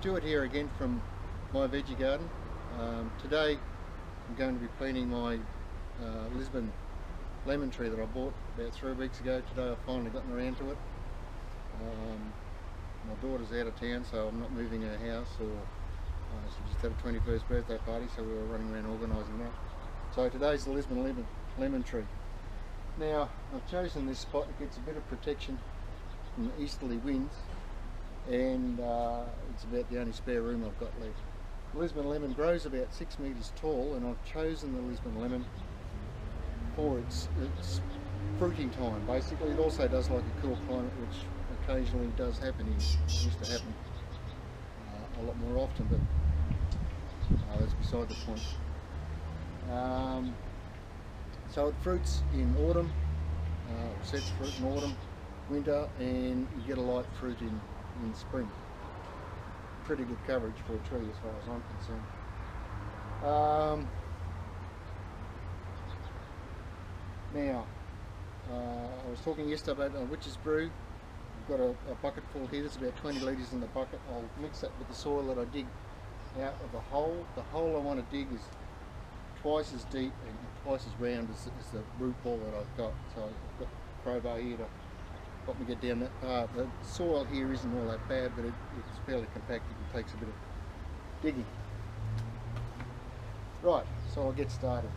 Stuart here again from my veggie garden. Today I'm going to be planting my Lisbon lemon tree that I bought about 3 weeks ago. Today I've finally gotten around to it. My daughter's out of town, so I'm not moving her house, or she just had a 21st birthday party, so we were running around organising that. So today's the Lisbon lemon tree. Now I've chosen this spot. It gets a bit of protection from the easterly winds, and it's about the only spare room I've got left. The Lisbon lemon grows about 6 metres tall, and I've chosen the Lisbon lemon for its fruiting time. Basically, it also does like a cool climate, which occasionally does happen here. It used to happen a lot more often, but that's beside the point. So it fruits in autumn, sets fruit in autumn, winter, and you get a light fruit in spring. Pretty good coverage for a tree as far as I'm concerned. Now, I was talking yesterday about a witch's brew. I've got a bucket full here. There's about 20 litres in the bucket. I'll mix that with the soil that I dig out of the hole. The hole I want to dig is twice as deep and twice as round as the root ball that I've got. So I've got a crowbar here to help me get down that far. The soil here isn't all that bad, but it's fairly compacted and takes a bit of digging. Right, so I'll get started.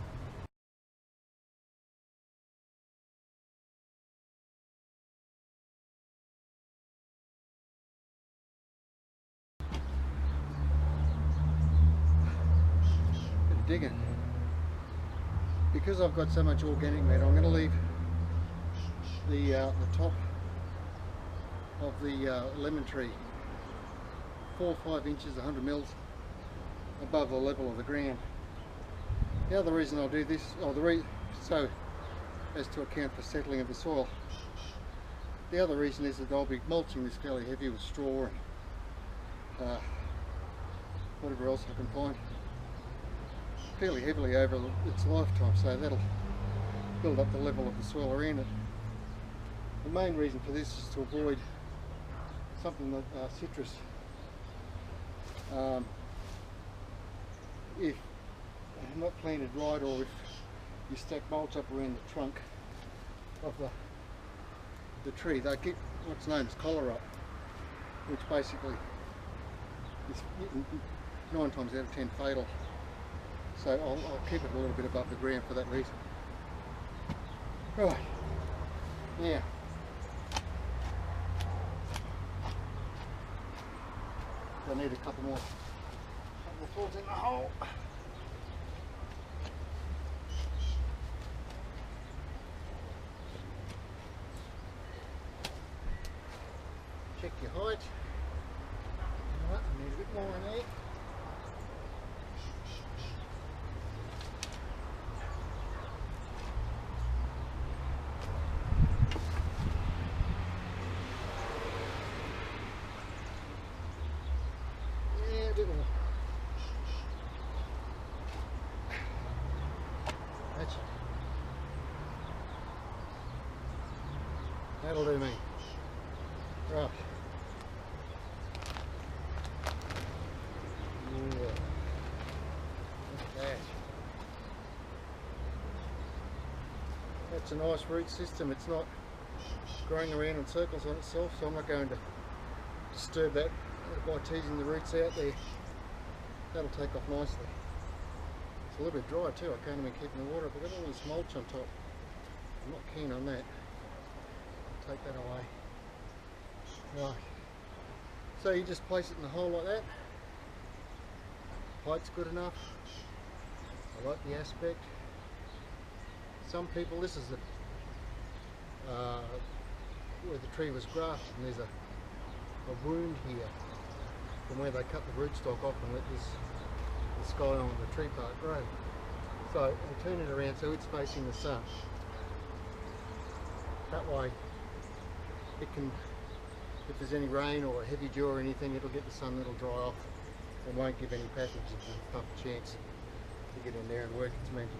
Bit of digging. Because I've got so much organic matter, I'm going to leave the top of the lemon tree 4 or 5 inches, 100 mils above the level of the ground. The other reason I'll do this, so as to account for settling of the soil. The other reason is that I'll be mulching this fairly heavy with straw and whatever else I can find fairly heavily over its lifetime, so that'll build up the level of the soil around it. The main reason for this is to avoid something like citrus. If not planted right, or if you stack mulch up around the trunk of the tree, they get what's known as collar up, which basically is 9 times out of 10 fatal. So I'll keep it a little bit above the ground for that reason. Right, now I need a couple more thorns in the hole. Check your height. Right, I need a bit more in there. That'll do me. Right. Yeah. Look at that. That's a nice root system. It's not growing around in circles on itself, so I'm not going to disturb that by teasing the roots out there. That'll take off nicely. It's a little bit dry too. I can't even keep in the water. I've got all this mulch on top. I'm not keen on that. Take that away. Right. So you just place it in the hole like that. Height's good enough. I like the aspect. Some people, this is where the tree was grafted, and there's a wound here from where they cut the rootstock off and let the sky on the tree part grow. So I turn it around so it's facing the sun. That way it can, if there's any rain or a heavy dew or anything, it'll get the sun, it'll dry off and won't give any pathogens a tough chance to get in there and work its magic.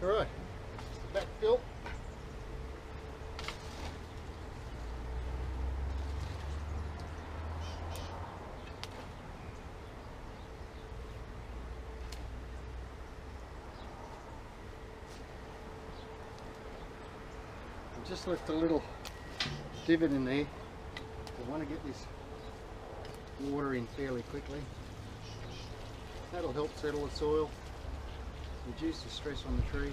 Alright, backfill. just left a little divot in there. I want to get this water in fairly quickly. That'll help settle the soil, reduce the stress on the tree.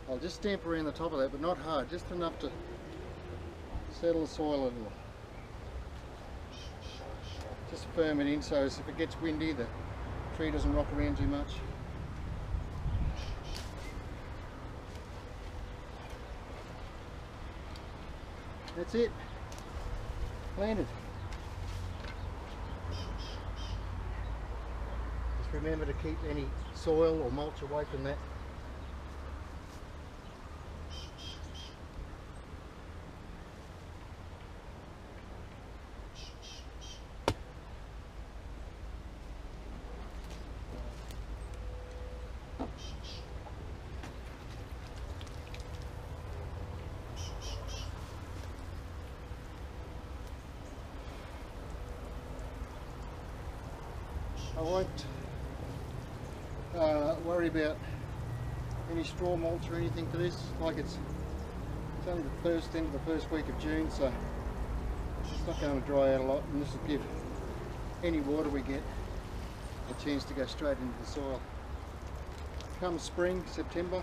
I'll just stamp around the top of that, but not hard, just enough to settle the soil a little. Just firm it in so as if it gets windy the tree doesn't rock around too much. That's it. Planted. Just remember to keep any soil or mulch away from that. I won't worry about any straw mulch or anything for this. Like it's only the end of the first week of June, so it's not going to dry out a lot, and this will give any water we get a chance to go straight into the soil. Come spring, September,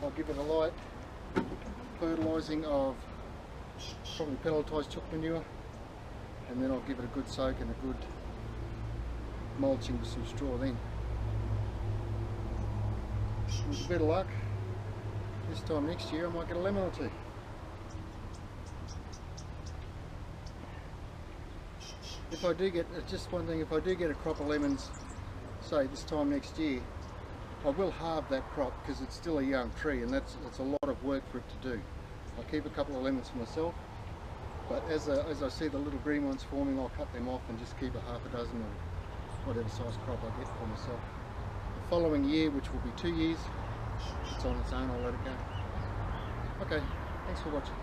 I'll give it a light fertilising of probably pelletised chook manure, and then I'll give it a good soak and a good mulching with some straw then. With a bit of luck, this time next year I might get a lemon or two. If I do get, just one thing, if I do get a crop of lemons, say this time next year, I will halve that crop because it's still a young tree, and that's a lot of work for it to do. I'll keep a couple of lemons for myself, but as I see the little green ones forming, I'll cut them off and just keep a half a dozen or whatever size crop I get for myself. The following year, which will be 2 years, it's on its own, I'll let it go. Okay, thanks for watching.